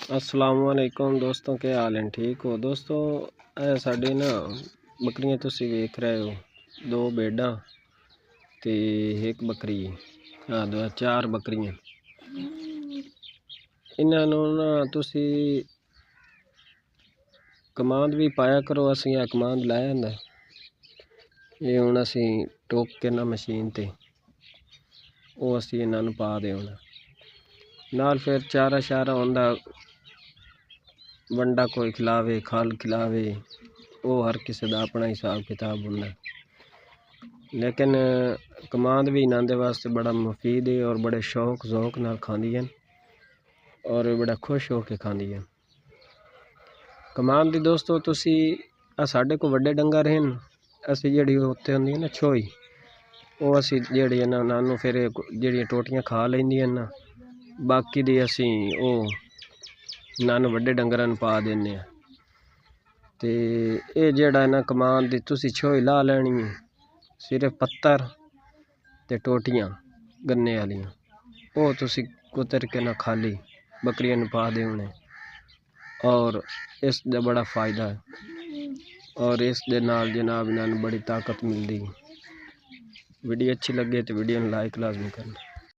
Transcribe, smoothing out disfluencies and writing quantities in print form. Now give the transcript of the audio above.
अस्सलामुअलैकुम दोस्तों, क्या हाल है? ठीक हो दोस्तों? साड़ी ना बकरियां तुसी वेख रहे हो, दो भेड़ा ते एक बकरी। हाँ, दो चार बकरियां। इन्हों ना तुसी कमांड भी पाया करो। असी आ कमांड लाया होंदा, ये हुण असी टोक के ना मशीन ते वो असी इन्हों पा दे होना नाल। फिर चारा शारा होंदा, वंडा कोई खिलावे, खल खिलावे, वो हर किसी का अपना हिसाब किताब होंदा। लेकिन कमांद भी इन्हां दे वास्ते बड़ा मुफीद है और बड़े शौक ज़ौक नाल खांदियां और बड़ा खुश हो के खांदियां कमांद दी। दोस्तों तुसी साडे को वड्डे डंगर हैं, असी जिहड़ी उत्ते हुंदी ना छोई, वो असी जिहड़ी ना नानू फिर जिहड़ियां टोटियां खा लैंदियां ना, बाकी दी असी वो नानू वड्डे डंगरां नूं पा देने आ। ते ये जेड़ा ना कमांद दी तुसी छोई ला लैनी है, सिर्फ पत्तर ते टोटियां गन्ने वालियां, वो तुसी कुतर के ना खाली बकरियां नूं पा देने। और इस दा बड़ा फ़ायदा है और इस दे नाल जनाब इन्हां नूं बड़ी ताकत मिलदी। वीडियो अच्छी लगे तो वीडियो नूं लाइक लाजमी करना।